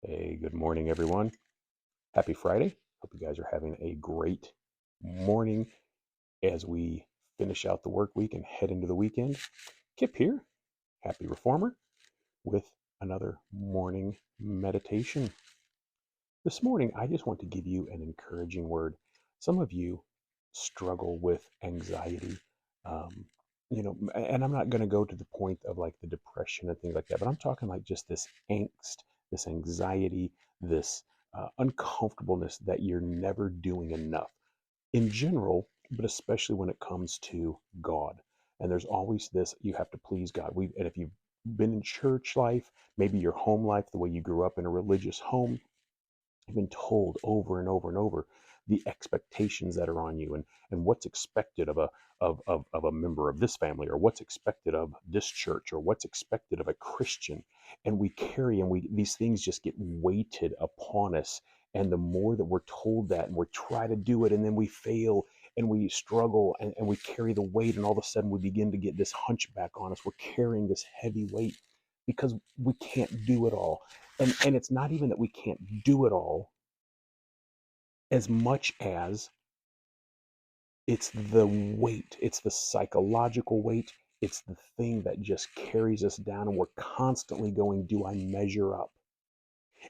Hey, good morning, everyone. Happy Friday. Hope you guys are having a great morning as we finish out the work week and head into the weekend. Kip here, happy reformer, with another morning meditation. This morning, I just want to give you an encouraging word. Some of you struggle with anxiety. Um, and I'm not going to go to the point of like the depression and things like that, but I'm talking like just this angst, this anxiety, this uncomfortableness that you're never doing enough in general, but especially when it comes to God. And there's always this, you have to please God. And if you've been in church life, maybe your home life, the way you grew up in a religious home, you've been told over and over and over the expectations that are on you and what's expected of a member of this family, or what's expected of this church, or what's expected of a Christian. And we carry, and we these things just get weighted upon us. And the more that we're told that, and we try to do it, and then we fail, and we struggle, and we carry the weight, and all of a sudden we begin to get this hunchback on us. We're carrying this heavy weight because we can't do it all. And it's not even that we can't do it all, as much as it's the weight, it's the psychological weight, it's the thing that just carries us down, and we're constantly going, do I measure up?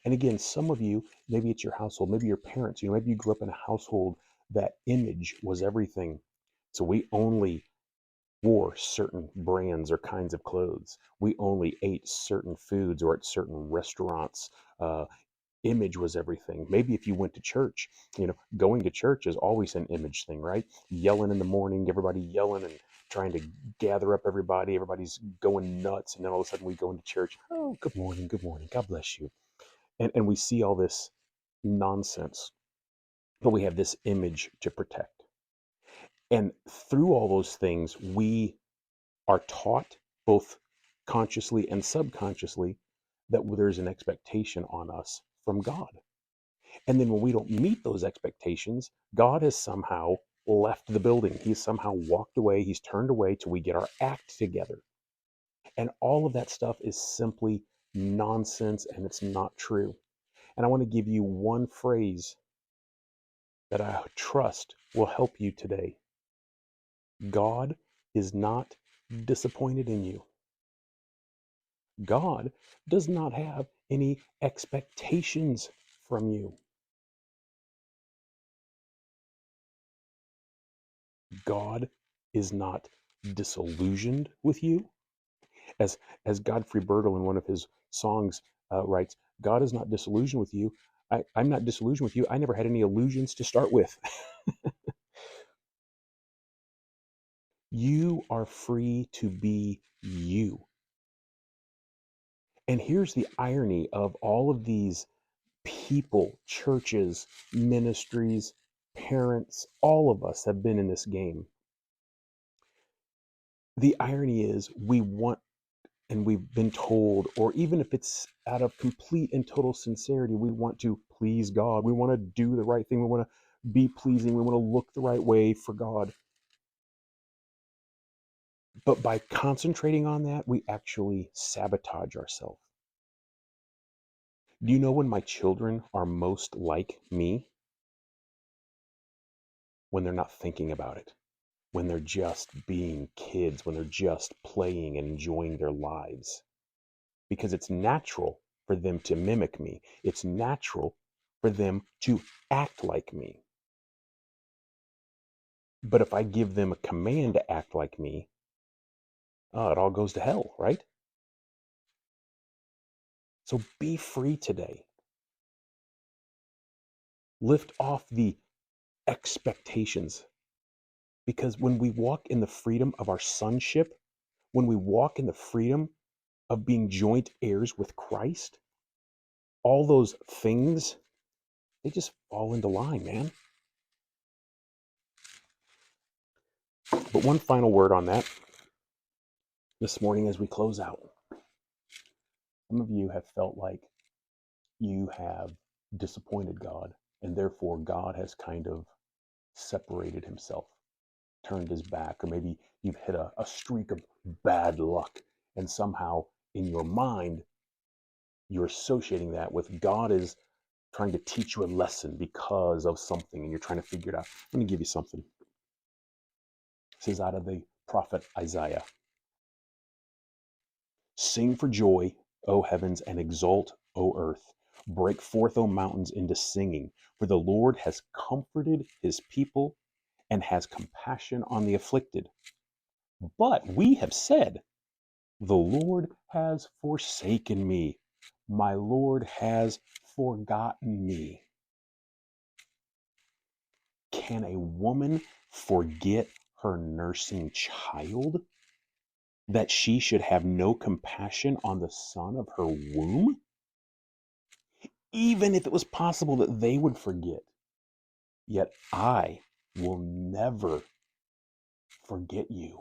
And again, some of you, maybe it's your household, maybe your parents, maybe you grew up in a household that image was everything. So we only wore certain brands or kinds of clothes. We only ate certain foods or at certain restaurants. Image was everything. Maybe if you went to church, going to church is always an image thing, right? Yelling in the morning, everybody yelling and trying to gather up everybody. Everybody's going nuts. And then all of a sudden we go into church. Oh, good morning. Good morning. God bless you. And we see all this nonsense, but we have this image to protect. And through all those things, we are taught, both consciously and subconsciously, that there's an expectation on us from God. And then when we don't meet those expectations, God has somehow left the building. He's somehow walked away. He's turned away till we get our act together. And all of that stuff is simply nonsense, and it's not true. And I want to give you one phrase that I trust will help you today. God is not disappointed in you. God does not have any expectations from you. God is not disillusioned with you. As Godfrey Birtle in one of his songs writes, God is not disillusioned with you. I'm not disillusioned with you. I never had any illusions to start with. You are free to be you. And here's the irony of all of these people, churches, ministries, parents, all of us have been in this game. The irony is we want, and we've been told, or even if it's out of complete and total sincerity, we want to please God. We want to do the right thing. We want to be pleasing. We want to look the right way for God. But by concentrating on that, we actually sabotage ourselves. Do you know when my children are most like me? When they're not thinking about it, when they're just being kids, when they're just playing and enjoying their lives. Because it's natural for them to mimic me. It's natural for them to act like me. But if I give them a command to act like me, it all goes to hell, right? So be free today. Lift off the expectations. Because when we walk in the freedom of our sonship, when we walk in the freedom of being joint heirs with Christ, all those things, they just fall into line, man. But one final word on that this morning as we close out. Some of you have felt like you have disappointed God, and therefore God has kind of separated himself, turned his back, or maybe you've hit a streak of bad luck, and somehow in your mind, You're associating that with God is trying to teach you a lesson because of something, and you're trying to figure it out. Let me give you something. This is out of the prophet Isaiah. Sing for joy, O heavens, and exult, O earth. Break forth, O mountains, into singing, for the Lord has comforted his people and has compassion on the afflicted. But we have said, the Lord has forsaken me. My Lord has forgotten me. Can a woman forget her nursing child, that she should have no compassion on the son of her womb? Even if it was possible that they would forget, yet I will never forget you.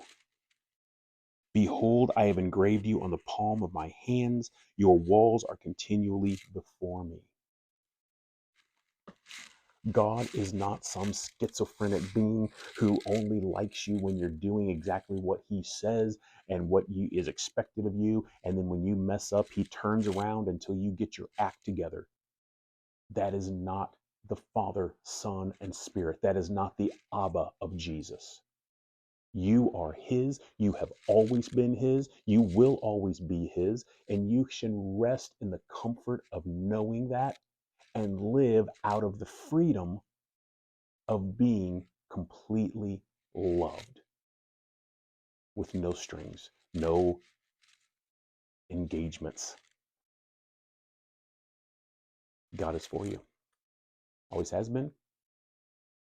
Behold, I have engraved you on the palm of my hands. Your walls are continually before me. God is not some schizophrenic being who only likes you when you're doing exactly what he says and what is expected of you. And then when you mess up, he turns around until you get your act together. That is not the Father, Son, and Spirit. That is not the Abba of Jesus. You are his. You have always been his. You will always be his. And you can rest in the comfort of knowing that and live out of the freedom of being completely loved with no strings, no engagements. God is for you. Always has been,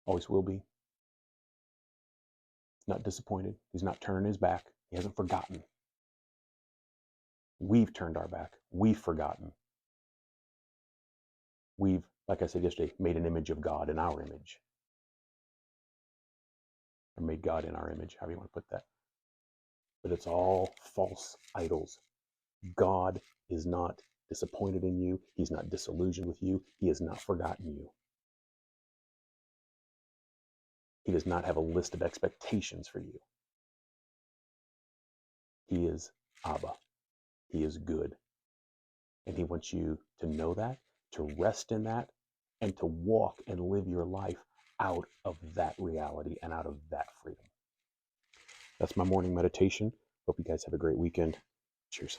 always will be. He's not disappointed. He's not turning his back. He hasn't forgotten. We've turned our back. We've forgotten. We've, like I said yesterday, made an image of God in our image. Or made God in our image, however you want to put that. But it's all false idols. God is not disappointed in you. He's not disillusioned with you. He has not forgotten you. He does not have a list of expectations for you. He is Abba. He is good. And he wants you to know that, to rest in that, and to walk and live your life out of that reality and out of that freedom. That's my morning meditation. Hope you guys have a great weekend. Cheers.